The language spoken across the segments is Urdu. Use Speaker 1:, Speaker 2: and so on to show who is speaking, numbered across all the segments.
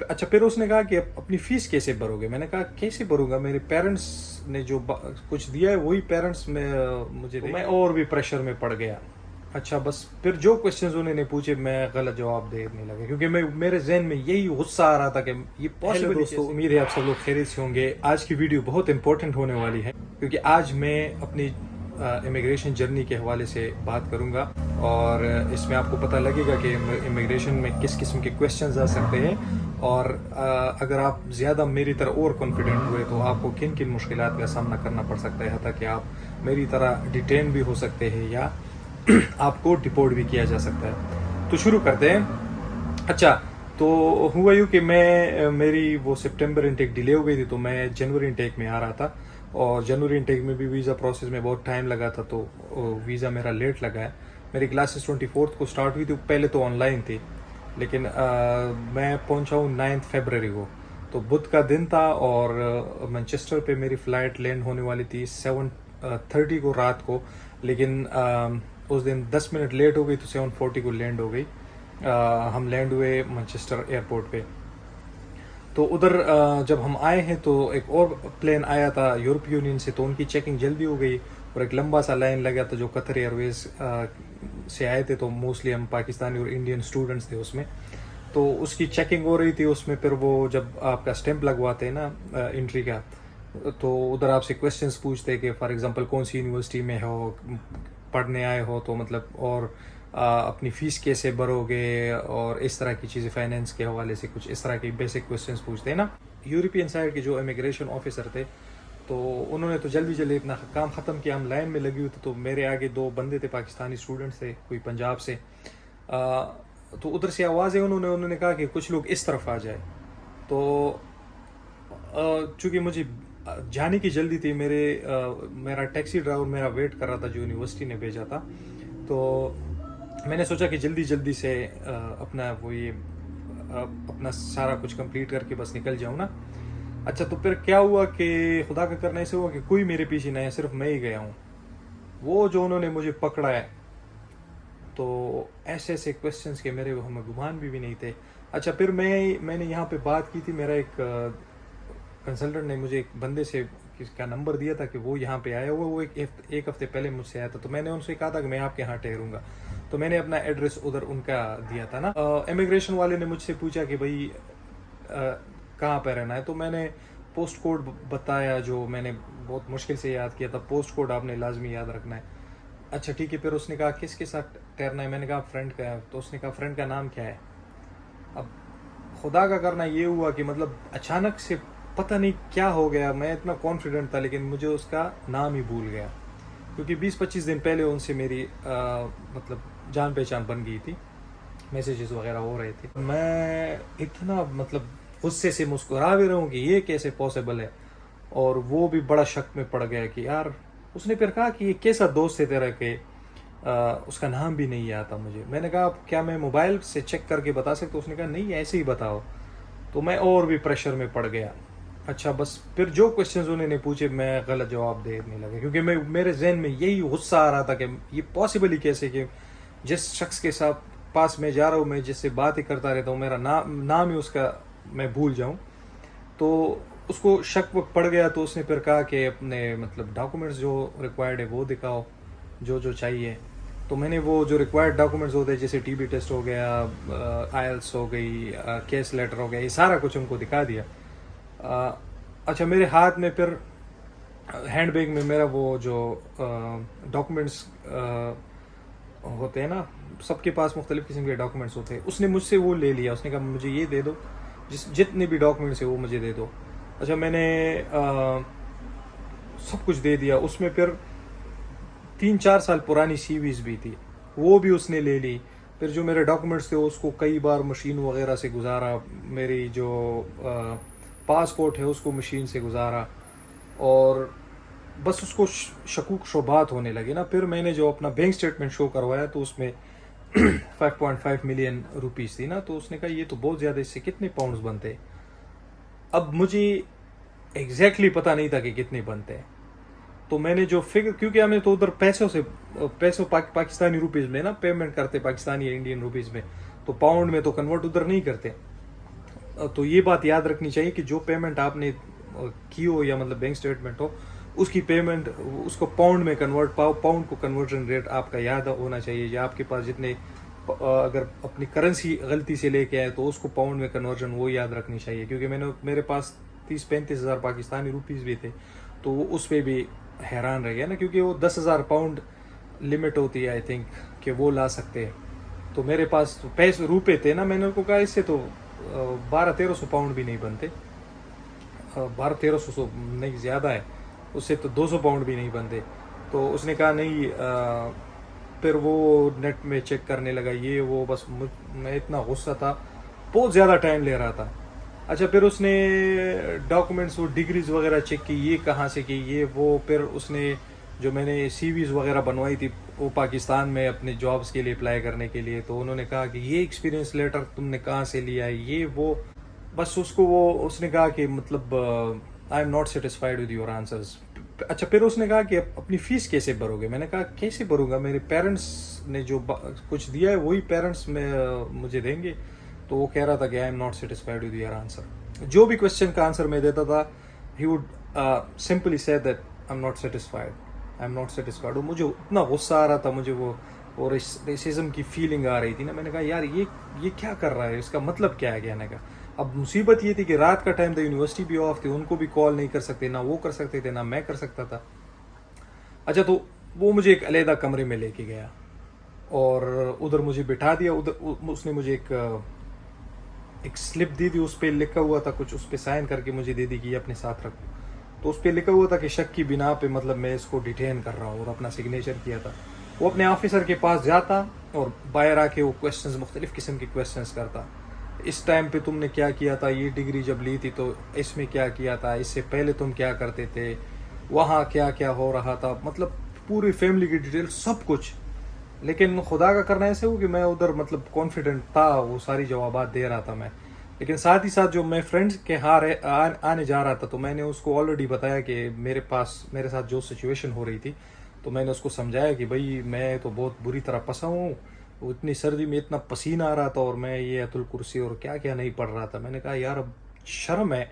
Speaker 1: اچھا پھر اس نے کہا کہ اپنی فیس کیسے بھرو گے. میں نے کہا کیسے بھروں گا, میرے پیرنٹس نے جو کچھ دیا ہے وہی پیرنٹس میں مجھے, میں اور بھی پریشر میں پڑ گیا. اچھا بس پھر جو کوشچنز انہوں نے پوچھے میں غلط جواب دینے لگا, کیونکہ میرے ذہن میں یہی غصہ آ رہا تھا کہ یہ پاسبل. دوستو امید ہے آپ سب لوگ خیریت سے ہوں گے. آج کی ویڈیو بہت امپورٹنٹ ہونے والی ہے, کیونکہ آج میں اپنی امیگریشن جرنی کے حوالے سے بات کروں گا, اور اس میں آپ کو پتہ لگے گا کہ امیگریشن میں کس قسم کے کویشچنز آ سکتے ہیں, اور اگر آپ زیادہ میری طرح اور کانفیڈنٹ ہوئے تو آپ کو کن کن مشکلات کا سامنا کرنا پڑ سکتا ہے, حتیٰ کہ آپ میری طرح ڈیٹین بھی ہو سکتے ہیں یا آپ کو ڈپورٹ بھی کیا جا سکتا ہے. تو شروع کرتے ہیں. اچھا تو ہوا یوں کہ میری وہ سپٹمبر انٹیک ڈیلے ہو گئی تھی, تو میں جنوری انٹیک میں آ رہا تھا, اور جنوری انٹیک میں بھی ویزا پروسیس میں بہت ٹائم لگا تھا, تو ویزا میرا لیٹ لگا ہے. میری کلاسز 24 کو سٹارٹ ہوئی تھی, پہلے تو آن لائن تھی, لیکن میں پہنچا ہوں 9 فیبروری کو. تو بدھ کا دن تھا, اور مانچسٹر پہ میری فلائٹ لینڈ ہونے والی تھی 7:30 کو رات کو, لیکن اس دن 10 منٹ لیٹ ہو گئی, تو 7:40 کو لینڈ ہو گئی. ہم لینڈ ہوئے مانچسٹر ایئرپورٹ پہ. تو ادھر جب ہم آئے ہیں تو ایک اور پلین آیا تھا یورپ یونین سے, تو ان کی چیکنگ جلدی ہو گئی, اور ایک لمبا سا لائن لگا تھا جو قطر ایئر ویز سے آئے تھے. تو موسٹلی ہم پاکستانی اور انڈین اسٹوڈنٹس تھے اس میں, تو اس کی چیکنگ ہو رہی تھی. اس میں پھر وہ جب آپ کا اسٹیمپ لگواتے ہیں نا انٹری کا, تو ادھر آپ سے کویشچنس پوچھتے کہ فار ایگزامپل کون سی یونیورسٹی میں ہو, پڑھنے آئے ہو تو مطلب, اور اپنی فیس کیسے بھرو گے, اور اس طرح کی چیزیں, فائنینس کے حوالے سے کچھ اس طرح کی بیسک کویشچنس پوچھتے ہیں نا. یورپین سائڈ کے جو امیگریشن آفیسر تھے, تو انہوں نے تو جلدی اپنا کام ختم کیا. ہم لائن میں لگے ہوئے تھے, تو میرے آگے 2 بندے تھے پاکستانی اسٹوڈنٹس تھے, کوئی پنجاب سے. تو ادھر سے آوازیں انہوں نے کہا کہ کچھ لوگ اس طرف آ جائے. تو چونکہ مجھے جانے کی جلدی تھی, میرا ٹیکسی ڈرائیور میرا ویٹ کر رہا تھا جو یونیورسٹی نے بھیجا تھا, تو میں نے سوچا کہ جلدی سے اپنا سارا کچھ کمپلیٹ کر کے بس نکل جاؤں نا. اچھا تو پھر کیا ہوا کہ خدا کا کرنا ایسے ہوا کہ کوئی میرے پیچھے نہیں ہے, صرف میں ہی گیا ہوں. وہ جو انہوں نے مجھے پکڑا ہے, تو ایسے کویشچنس کے میرے ہمیں گمان بھی نہیں تھے. اچھا پھر میں نے یہاں پہ بات کی تھی, میرا ایک کنسلٹنٹ نے مجھے ایک بندے سے کس کا نمبر دیا تھا کہ وہ یہاں پہ آیا ہوا, وہ ایک ہفتے پہلے مجھ سے آیا تھا. تو میں نے ان سے کہا تھا کہ میں آپ کے یہاں ٹھہروں گا, تو میں نے اپنا ایڈریس ادھر ان کا دیا تھا نا. امیگریشن والے نے مجھ سے پوچھا کہ بھائی کہاں پہ رہنا ہے, تو میں نے پوسٹ کوڈ بتایا جو میں نے بہت مشکل سے یاد کیا تھا. پوسٹ کوڈ آپ نے لازمی یاد رکھنا ہے. اچھا ٹھیک ہے, پھر اس نے کہا کس کے ساتھ ٹھہرنا ہے, میں نے کہا فرینڈ کا ہے. تو اس نے کہا فرینڈ کا نام کیا ہے. اب خدا کا کرنا یہ ہوا کہ مطلب اچانک سے پتہ نہیں کیا ہو گیا, میں اتنا کانفیڈنٹ تھا لیکن مجھے اس کا نام ہی بھول گیا, کیونکہ 20-25 دن پہلے ان سے میری مطلب جان پہچان بن گئی تھی, میسیجز وغیرہ ہو رہے تھے. میں اتنا مطلب غصے سے مسکرا بھی رہا ہوں کہ یہ کیسے پاسبل ہے, اور وہ بھی بڑا شک میں پڑ گیا کہ یار. اس نے پھر کہا کہ یہ کیسا دوست ہے تیرا کہ اس کا نام بھی نہیں آتا مجھے. میں نے کہا کیا میں موبائل سے چیک کر کے بتا سکتا ہوں. اس نے کہا نہیں ایسے ہی بتاؤ. تو میں اور بھی پریشر میں پڑ گیا. اچھا بس پھر جو کویشچنز انہوں نے پوچھے میں غلط جواب دینے لگا, کیونکہ میرے ذہن میں یہی غصہ آ رہا تھا کہ یہ پاسبل ہی کیسے کہ جس شخص کے ساتھ پاس میں جا رہا ہوں, میں جس سے بات ہی کرتا رہتا ہوں, میرا نام ہی اس کا میں بھول جاؤں. تو اس کو شک پڑ گیا. تو اس نے پھر کہا کہ اپنے مطلب ڈاکومنٹس جو ریکوائرڈ ہے وہ دکھاؤ, جو چاہیے. تو میں نے وہ جو ریکوائرڈ ڈاکومنٹس ہوتے ہیں جیسے TB ٹیسٹ ہو گیا, IELTS ہو گئی, کیس لیٹر ہو گیا, یہ سارا کچھ ان کو دکھا دیا. اچھا میرے ہاتھ میں پھر ہینڈ بیگ میں میرا وہ جو ڈاکومنٹس ہوتے ہیں نا, سب کے پاس مختلف قسم کے ڈاکومنٹس ہوتے ہیں, اس نے مجھ سے وہ لے لیا. اس نے کہا مجھے یہ دے دو, جتنے بھی ڈاکومنٹس ہیں وہ مجھے دے دو. اچھا میں نے سب کچھ دے دیا. اس میں پھر 3-4 سال پرانی CVs بھی تھی, وہ بھی اس نے لے لی. پھر جو میرے ڈاکومنٹس تھے اس کو کئی بار مشین وغیرہ سے گزارا, میری جو پاسپورٹ ہے اس کو مشین سے گزارا, اور بس اس کو شکوک شبہات ہونے لگے نا. پھر میں نے جو اپنا بینک اسٹیٹمنٹ شو کروایا تو اس میں 5.5 ملین روپیز تھی نا. تو اس نے کہا یہ تو بہت زیادہ, اس سے کتنے پاؤنڈز بنتے. اب مجھے ایگزیکٹلی پتہ نہیں تھا کہ کتنے بنتے ہیں. تو میں نے جو فگر, کیونکہ ہمیں تو ادھر پیسوں پاکستانی روپیز میں نا پیمنٹ کرتے, پاکستانی یا انڈین روپیز میں, تو پاؤنڈ میں تو کنورٹ ادھر نہیں کرتے. تو یہ بات یاد رکھنی چاہیے کہ جو پیمنٹ آپ نے کی ہو یا مطلب بینک اسٹیٹمنٹ ہو اس کی پیمنٹ اس کو پاؤنڈ میں کنورٹ پاؤنڈ کو کنورژن ریٹ آپ کا یاد ہونا چاہیے، یا آپ کے پاس جتنے اگر اپنی کرنسی غلطی سے لے کے آئے تو اس کو پاؤنڈ میں کنورژن وہ یاد رکھنی چاہیے، کیونکہ میرے پاس 30-35 ہزار پاکستانی روپیز بھی تھے تو وہ اس پہ بھی حیران رہ گیا نا، کیونکہ وہ 10,000 پاؤنڈ لمٹ ہوتی ہے آئی تھنک کہ وہ لا سکتے ہیں. تو میرے پاس پیسے روپے تھے نا، میں نے ان کو کہا اس سے تو 1200-1300 پاؤنڈ بھی نہیں بنتے، 1200-1300 نہیں زیادہ ہے، اس سے تو 200 پاؤنڈ بھی نہیں بنتے. تو اس نے کہا نہیں. پھر وہ نیٹ میں چیک کرنے لگا یہ وہ، بس میں اتنا غصہ تھا، بہت زیادہ ٹائم لے رہا تھا. اچھا پھر اس نے ڈاکومنٹس وہ ڈگریز وغیرہ چیک کی، یہ کہاں سے کی یہ وہ. پھر اس نے جو میں نے سی ویز وغیرہ بنوائی تھی وہ پاکستان میں اپنے جابس کے لیے اپلائی کرنے کے لیے، تو انہوں نے کہا کہ یہ ایکسپیرینس لیٹر تم نے کہاں سے لیا ہے یہ وہ. بس اس نے کہا کہ مطلب I am not satisfied with your answers. اچھا پھر اس نے کہا کہ اپنی فیس کیسے بھرو گے؟ میں نے کہا کیسے بھروں گا، میرے پیرنٹس نے جو کچھ دیا ہے وہی پیرنٹس میں مجھے دیں گے. تو وہ کہہ رہا تھا کہ I am not satisfied with your answer. جو بھی کوشچن کا آنسر میں دیتا تھا ہی وڈ سمپلی سے that I am not satisfied, I am not satisfied. اور مجھے اتنا غصہ آ رہا تھا، مجھے وہ ریسزم کی فیلنگ آ رہی تھی نا. میں نے کہا یار یہ کیا کر رہا ہے، اس کا مطلب کیا ہے کہنے کا. اب مصیبت یہ تھی کہ رات کا ٹائم تھا، یونیورسٹی بھی آف تھی، ان کو بھی کال نہیں کر سکتے، نہ وہ کر سکتے تھے نہ میں کر سکتا تھا. اچھا تو وہ مجھے ایک علیحدہ کمرے میں لے کے گیا اور ادھر مجھے بٹھا دیا. ادھر اس نے مجھے ایک سلپ دی تھی، اس پہ لکھا ہوا تھا کچھ، اس پہ سائن کر کے مجھے دے دی کہ یہ اپنے ساتھ رکھو. تو اس پہ لکھا ہوا تھا کہ شک کی بنا پہ مطلب میں اس کو ڈیٹین کر رہا ہوں، اور اپنا سگنیچر کیا تھا. وہ اپنے آفیسر کے پاس جاتا اور باہر آ کے وہ کویشچنز مختلف قسم کے کویشچنز کرتا. اس ٹائم پہ تم نے کیا کیا تھا، یہ ڈگری جب لی تھی تو اس میں کیا کیا تھا، اس سے پہلے تم کیا کرتے تھے، وہاں کیا کیا ہو رہا تھا، مطلب پوری فیملی کی ڈیٹیل سب کچھ. لیکن خدا کا کرنا ایسے ہو کہ میں ادھر مطلب کانفیڈنٹ تھا، وہ ساری جوابات دے رہا تھا میں. لیکن ساتھ ہی ساتھ جو میں فرینڈس کے آنے جا رہا تھا تو میں نے اس کو آلریڈی بتایا کہ میرے ساتھ جو سچویشن ہو رہی تھی، تو میں نے اس کو سمجھایا کہ بھائی میں تو بہت بری طرح پھنسا ہوں، وہ اتنی سردی میں اتنا پسینہ آ رہا تھا اور میں یہ ایت الکرسی اور کیا کیا نہیں پڑھ رہا تھا. میں نے کہا یار اب شرم ہے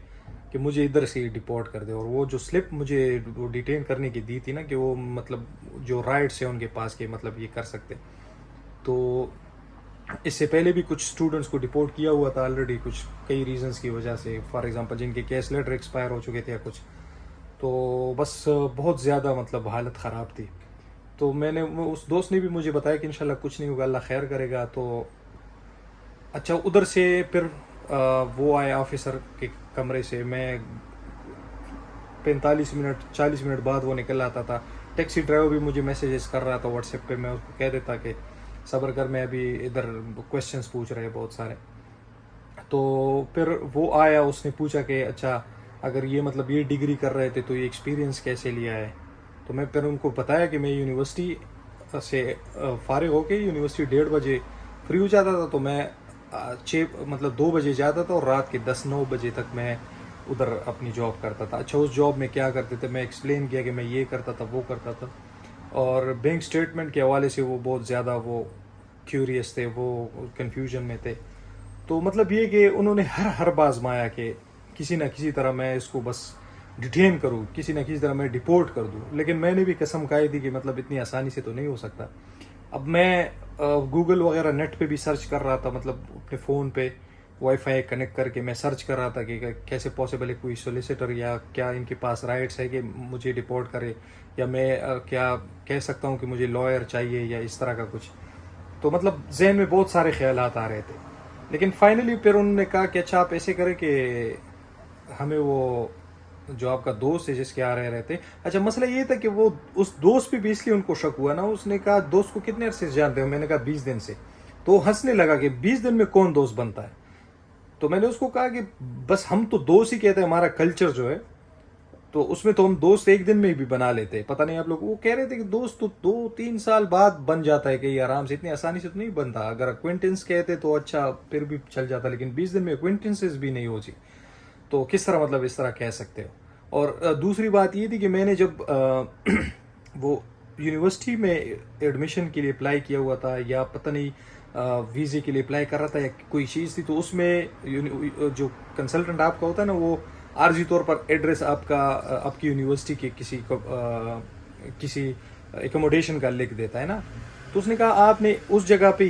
Speaker 1: کہ مجھے ادھر سے ڈپورٹ کر دے. اور وہ جو سلپ مجھے ڈیٹین کرنے کی دی تھی نا کہ وہ مطلب جو رائٹس ہیں ان کے پاس کہ مطلب یہ کر سکتے، تو اس سے پہلے بھی کچھ اسٹوڈنٹس کو ڈپورٹ کیا ہوا تھا آلریڈی، کچھ کئی ریزنس کی وجہ سے، فار ایگزامپل جن کے کیس لیٹر ایکسپائر ہو چکے تھے یا کچھ. تو بس بہت زیادہ مطلب حالت خراب تھی. تو میں نے اس دوست نے بھی مجھے بتایا کہ انشاءاللہ کچھ نہیں ہوگا، اللہ خیر کرے گا. تو اچھا ادھر سے پھر وہ آئے آفیسر کے کمرے سے، میں 40 منٹ بعد وہ نکل آتا تھا. ٹیکسی ڈرائیور بھی مجھے میسیجز کر رہا تھا واٹس ایپ پہ، میں اس کو کہہ دیتا کہ صبر کر، میں ابھی ادھر کویشچنس پوچھ رہے بہت سارے. تو پھر وہ آیا، اس نے پوچھا کہ اچھا اگر یہ مطلب یہ ڈگری کر رہے تھے تو یہ ایکسپیرینس کیسے لیا ہے. تو میں پھر ان کو بتایا کہ میں یونیورسٹی سے فارغ ہو کے یونیورسٹی 1:30 بجے فری ہو جاتا تھا، تو میں 2 بجے جاتا تھا اور رات کے 10-9 بجے تک میں ادھر اپنی جاب کرتا تھا. اچھا اس جاب میں کیا کرتے تھے میں ایکسپلین کیا کہ میں یہ کرتا تھا وہ کرتا تھا. اور بینک اسٹیٹمنٹ کے حوالے سے وہ بہت زیادہ وہ کیوریس تھے، وہ کنفیوژن میں تھے. تو مطلب یہ کہ انہوں نے ہر آزمایا کہ کسی نہ کسی طرح میں اس کو بس ڈیٹین کروں، کسی نہ کسی طرح میں ڈپورٹ کر دوں. لیکن میں نے بھی قسم کھائی تھی کہ مطلب اتنی آسانی سے تو نہیں ہو سکتا. اب میں گوگل وغیرہ نیٹ پہ بھی سرچ کر رہا تھا، مطلب اپنے فون پہ وائی فائی کنیکٹ کر کے میں سرچ کر رہا تھا کہ کیسے پاسبل ہے کوئی سولیسیٹر یا کیا ان کے پاس رائٹس ہے کہ مجھے ڈپورٹ کرے، یا میں کیا کہہ سکتا ہوں کہ مجھے لائر چاہیے یا اس طرح کا کچھ. تو مطلب ذہن میں بہت سارے خیالات آ رہے تھے. لیکن فائنلی پھر انہوں نے کہا کہ اچھا آپ ایسے کریں کہ ہمیں وہ جو آپ کا دوست ہے جس کے آ رہے تھے. اچھا مسئلہ یہ تھا کہ وہ اس دوست پہ بھی اس لیے ان کو شک ہوا نا، اس نے کہا دوست کو کتنے عرصے سے جانتے ہو؟ میں نے کہا 20 دن سے. تو وہ ہنسنے لگا کہ 20 دن میں کون دوست بنتا ہے. تو میں نے اس کو کہا کہ بس ہم تو دوست ہی کہتے ہیں، ہمارا کلچر جو ہے تو اس میں تو ہم دوست ایک دن میں بھی بنا لیتے ہیں. پتہ نہیں آپ لوگ، وہ کہہ رہے تھے کہ دوست تو 2-3 سال بعد بن جاتا ہے، کہ یہ آرام سے اتنی آسانی سے تو نہیں بنتا. اگر اکوینٹنس کہتے تو اچھا پھر بھی چل جاتا، لیکن 20 دن میں اکوینٹنسز بھی نہیں ہوتی تو کس طرح مطلب اس طرح کہہ سکتے ہو. اور دوسری بات یہ تھی کہ میں نے جب وہ یونیورسٹی میں ایڈمیشن کے لیے اپلائی کیا ہوا تھا، یا پتہ نہیں ویزے کے لیے اپلائی کر رہا تھا یا کوئی چیز تھی، تو اس میں جو کنسلٹنٹ آپ کا ہوتا ہے نا، وہ عارضی طور پر ایڈریس آپ کی یونیورسٹی کے کسی ایکوموڈیشن کا لکھ دیتا ہے نا. تو اس نے کہا آپ نے اس جگہ پہ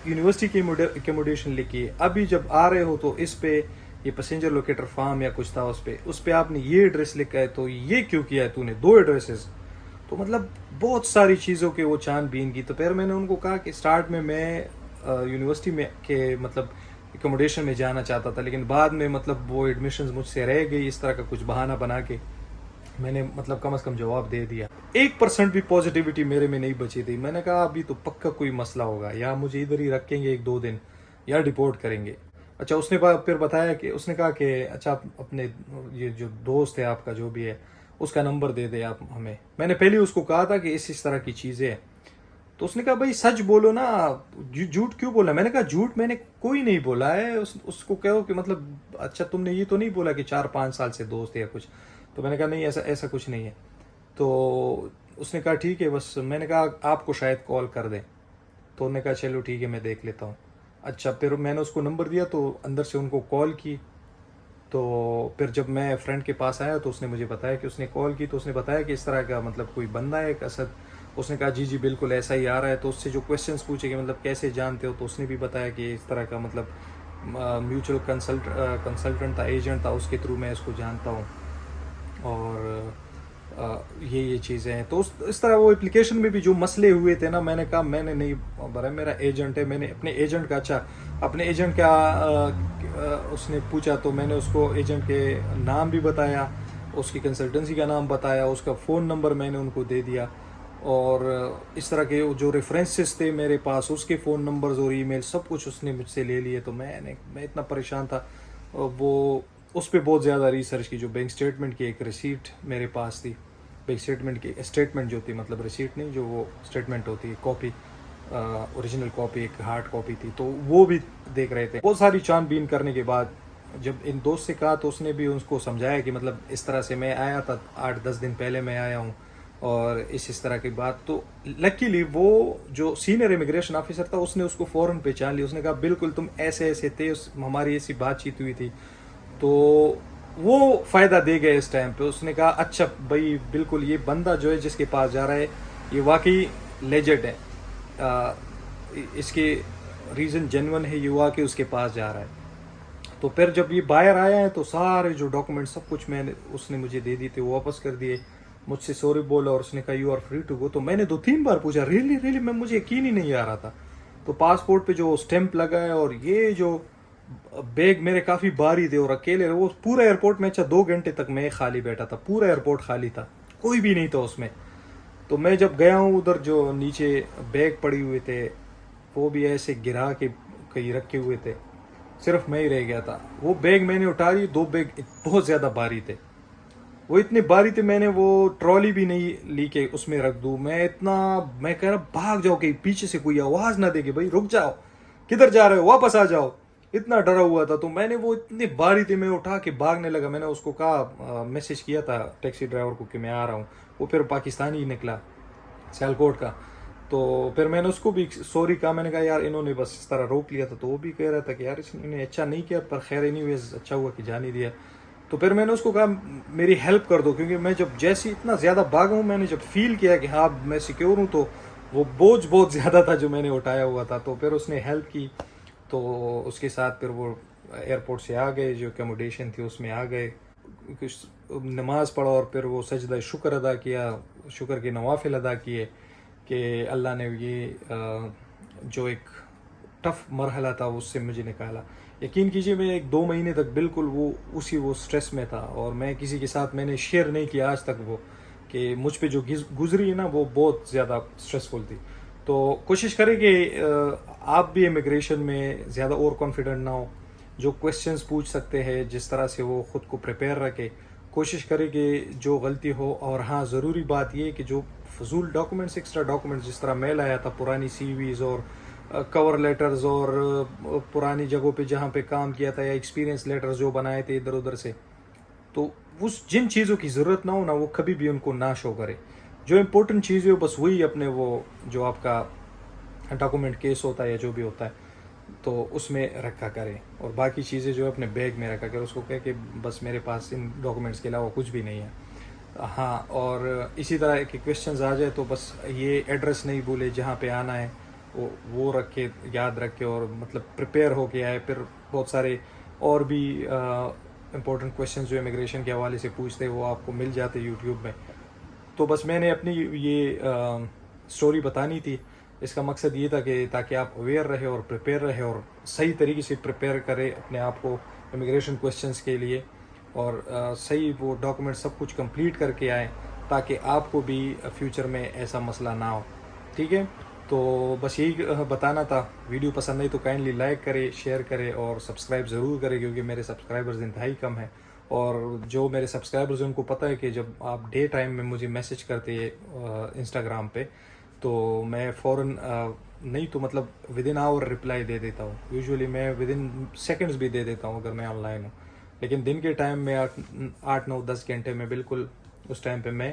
Speaker 1: یونیورسٹی کی ایکوموڈیشن لکھی ہے، ابھی جب آ رہے ہو تو اس پہ یہ پیسنجر لوکیٹر فارم یا کچھ تھا، اس پہ آپ نے یہ ایڈریس لکھا ہے، تو یہ کیوں کیا ہے تو نے 2 ایڈریسز. تو مطلب بہت ساری چیزوں کے وہ چھان بین کی. تو پھر میں نے ان کو کہا کہ اسٹارٹ میں یونیورسٹی میں کے مطلب ایکوموڈیشن میں جانا چاہتا تھا، لیکن بعد میں مطلب وہ ایڈمیشنز مجھ سے رہ گئی، اس طرح کا کچھ بہانہ بنا کے میں نے مطلب کم از کم جواب دے دیا. 1% بھی پازیٹیوٹی میرے میں نہیں بچی تھی. میں نے کہا ابھی تو پکا کوئی مسئلہ ہوگا، یا مجھے ادھر ہی رکھیں گے 1-2 دن یا ڈپورٹ کریں گے. اچھا اس نے پھر بتایا کہ اس نے کہا کہ اچھا اپنے یہ جو دوست ہے آپ کا جو بھی ہے اس کا نمبر دے دے آپ ہمیں. میں نے پہلے اس کو کہا تھا کہ اس طرح کی چیزیں ہیں. تو اس نے کہا بھائی سچ بولو نا، جھوٹ کیوں بولا. میں نے کہا جھوٹ میں نے کوئی نہیں بولا ہے. اس کو کہو کہ مطلب اچھا تم نے یہ تو نہیں بولا کہ 4-5 سال سے دوست ہے یا کچھ. تو میں نے کہا نہیں ایسا کچھ نہیں ہے. تو اس نے کہا ٹھیک ہے بس. میں نے کہا آپ کو شاید کال کر دیں. تو انہوں نے کہا چلو ٹھیک ہے میں دیکھ لیتا ہوں. اچھا پھر میں نے اس کو نمبر دیا تو اندر سے ان کو کال کی. تو پھر جب میں فرینڈ کے پاس آیا تو اس نے مجھے بتایا کہ اس نے کال کی. تو اس نے بتایا کہ اس طرح کا مطلب کوئی بندہ ہے ایک اسد. اس نے کہا جی بالکل ایسا ہی آ رہا ہے. تو اس سے جو کویشچنس پوچھے کہ مطلب کیسے جانتے ہو، تو اس نے بھی بتایا کہ اس طرح کا مطلب میوچل کنسلٹنٹ تھا، ایجنٹ تھا، اس کے تھرو میں اس کو جانتا ہوں اور یہ چیزیں ہیں. تو اس طرح وہ اپلیکیشن میں بھی جو مسئلے ہوئے تھے نا، میں نے کہا میں نے نہیں بھرا، میرا ایجنٹ ہے. میں نے اپنے ایجنٹ کا اس نے پوچھا تو میں نے اس کو ایجنٹ کے نام بھی بتایا، اس کی کنسلٹنسی کا نام بتایا، اس کا فون نمبر میں نے ان کو دے دیا، اور اس طرح کے جو ریفرنسز تھے میرے پاس اس کے فون نمبرز اور ای میل سب کچھ اس نے مجھ سے لے لیے. تو میں اتنا پریشان تھا. وہ اس پہ بہت زیادہ ریسرچ کی. جو بینک اسٹیٹمنٹ کی ایک ریسیٹ میرے پاس تھی، بینک اسٹیٹمنٹ کی اسٹیٹمنٹ جو تھی، مطلب ریسیٹ نہیں، جو وہ اسٹیٹمنٹ ہوتی ہے، کاپی، اوریجنل کاپی، ایک ہارڈ کاپی تھی، تو وہ بھی دیکھ رہے تھے. بہت ساری چھان بین کرنے کے بعد جب ان دوست سے کہا تو اس نے بھی اس کو سمجھایا کہ مطلب اس طرح سے میں آیا تھا 8-10 دن پہلے میں آیا ہوں اور اس طرح کی بات. تو لکیلی وہ جو سینئر امیگریشن آفیسر تھا اس نے اس کو فوراً پہچان لیا. اس نے کہا بالکل تم ایسے تھے، ہماری ایسی بات چیت ہوئی تھی. تو وہ فائدہ دے گئے اس ٹائم پہ. اس نے کہا اچھا بھائی بالکل یہ بندہ جو ہے جس کے پاس جا رہا ہے یہ واقعی لیجٹ ہے، اس کے ریزن جینون ہے، یہ واقعی اس کے پاس جا رہا ہے. تو پھر جب یہ باہر آیا ہے تو سارے جو ڈاکومنٹ سب کچھ اس نے مجھے دے دی تھے، وہ واپس کر دیے. مجھ سے سوری بولا اور اس نے کہا you are free to go. تو میں نے 2-3 بار پوچھا ریئلی میں مجھے یقین ہی نہیں آ رہا تھا. تو پاسپورٹ پہ جو اسٹیمپ لگا ہے اور یہ جو بیگ میرے کافی بھاری تھے اور اکیلے، وہ پورا ایئرپورٹ میں 2 گھنٹے تک میں خالی بیٹھا تھا. پورا ایئرپورٹ خالی تھا، کوئی بھی نہیں تھا اس میں. تو میں جب گیا ہوں ادھر جو نیچے بیگ پڑے ہوئے تھے وہ بھی ایسے گرا کے کہیں رکھے ہوئے تھے، صرف میں ہی رہ گیا تھا. وہ بیگ میں نے اٹھاری، 2 بیگ بہت زیادہ بھاری تھے. وہ اتنے بھاری تھے میں نے وہ ٹرالی بھی نہیں لی کہ اس میں رکھ دوں. میں کہہ رہا بھاگ جاؤ کہ پیچھے سے کوئی آواز نہ دے کہ بھائی رک جاؤ، کدھر جا رہے ہو، واپس آ جاؤ. اتنا ڈرا ہوا تھا. تو میں نے وہ اتنے بھاری تھے، میں اٹھا کے بھاگنے لگا. میں نے اس کو کہا، میسج کیا تھا ٹیکسی ڈرائیور کو کہ میں آ رہا ہوں. وہ پھر پاکستانی ہی نکلا، سیالکوٹ کا. تو پھر میں نے اس کو بھی سوری کہا. میں نے کہا یار انہوں نے بس اس طرح روک لیا تھا. تو وہ بھی کہہ رہا تھا کہ یار اس نے اچھا نہیں کیا، پر خیر اینی ویز اچھا ہوا کہ جان ہی دیا. تو پھر میں نے اس کو کہا میری ہیلپ کر دو، کیونکہ میں جب جیسے اتنا زیادہ بھاگا ہوں، میں نے جب فیل کیا کہ ہاں میں سیکیور ہوں، تو وہ بوجھ بہت زیادہ تھا جو میں نے اٹھایا ہوا تھا. تو پھر اس نے ہیلپ کی. تو اس کے ساتھ پھر وہ ایئرپورٹ سے آ گئے، جو ایکوموڈیشن تھی اس میں آ گئے، کچھ نماز پڑھا اور پھر وہ سجدہ شکر ادا کیا، شکر کے نوافل ادا کیے کہ اللہ نے یہ جو ایک ٹف مرحلہ تھا اس سے مجھے نکالا. یقین کیجیے میں 1-2 مہینے تک بالکل وہ اسٹریس میں تھا، اور میں کسی کے ساتھ میں نے شیئر نہیں کیا آج تک وہ کہ مجھ پہ جو گزری ہے نا وہ بہت زیادہ اسٹریسفل تھی. تو کوشش کریں کہ آپ بھی امیگریشن میں زیادہ اور کانفیڈنٹ نہ ہو. جو کویسچنز پوچھ سکتے ہیں جس طرح سے وہ خود کو پریپیئر رکھے. کوشش کرے کہ جو غلطی ہو، اور ہاں ضروری بات یہ کہ جو فضول ڈاکومنٹس، ایکسٹرا ڈاکومنٹس جس طرح میل آیا تھا، پرانی سی ویز اور کور لیٹرز اور پرانی جگہوں پہ جہاں پہ کام کیا تھا، یا ایکسپیرینس لیٹرز جو بنائے تھے ادھر ادھر سے، تو جن چیزوں کی ضرورت نہ ہو نا وہ کبھی بھی ان کو نہ شو کرے. جو امپورٹنٹ چیزیں ہو بس وہی اپنے وہ جو آپ کا ڈاکومنٹ کیس ہوتا ہے یا جو بھی ہوتا ہے تو اس میں رکھا کرے، اور باقی چیزیں جو ہے اپنے بیگ میں رکھا کرے. اس کو کہے کہ بس میرے پاس ان ڈاکومنٹس کے علاوہ کچھ بھی نہیں ہے. ہاں، اور اسی طرح کہ کویشچنز آ جائے تو بس یہ ایڈریس نہیں بھولے جہاں پہ آنا ہے، وہ رکھ کے یاد رکھے، اور مطلب پریپیئر ہو کے آئے. پھر بہت سارے اور بھی امپورٹنٹ کویشچنز جو امیگریشن کے حوالے سے پوچھتے وہ آپ کو مل جاتے یوٹیوب میں. تو بس میں نے اپنی یہ اسٹوری بتانی تھی. اس کا مقصد یہ تھا کہ تاکہ آپ اویئر رہے اور پریپیئر رہے، اور صحیح طریقے سے پریپیئر کرے اپنے آپ کو امیگریشن کویشچنز کے لیے، اور صحیح وہ ڈاکومنٹ سب کچھ کمپلیٹ کر کے آئیں تاکہ آپ کو بھی فیوچر میں ایسا مسئلہ نہ ہو. ٹھیک ہے، تو بس یہی بتانا تھا. ویڈیو پسند آئی تو کائنڈلی لائک کرے، شیئر کرے اور سبسکرائب ضرور کرے، کیونکہ میرے سبسکرائبرز انتہائی کم ہیں. اور جو میرے سبسکرائبرز ہیں ان کو پتہ ہے کہ جب آپ ڈے ٹائم میں مجھے میسج کرتے ہیں انسٹاگرام پہ تو میں فوراً نہیں تو مطلب ود ان آور رپلائی دے دیتا ہوں. یوزولی میں ود ان سیکنڈز بھی دے دیتا ہوں اگر میں آن لائن ہوں. لیکن دن کے ٹائم میں 8 9 10 گھنٹے میں بالکل اس ٹائم پہ میں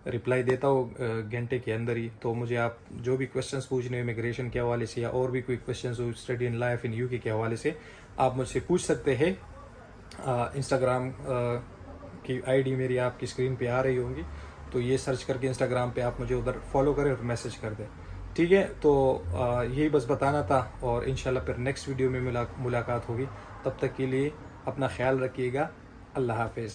Speaker 1: رپلائی دیتا ہوں گھنٹے کے اندر ہی. تو مجھے آپ جو بھی کویشچنس پوچھنے امیگریشن کے حوالے سے یا اور بھی کوئی questions who study in life in UK کے حوالے سے آپ مجھ سے پوچھ سکتے ہیں. انسٹاگرام کی ID میری آپ کی اسکرین پہ آ رہی ہوں گی، تو یہ سرچ کر کے انسٹاگرام پہ آپ مجھے ادھر فالو کریں اور میسج کر دیں. ٹھیک ہے، تو یہی بس بتانا تھا، اور انشاءاللہ پھر نیکسٹ ویڈیو میں ملاقات ہوگی. تب تک کے لیے اپنا خیال رکھیے گا. اللہ حافظ.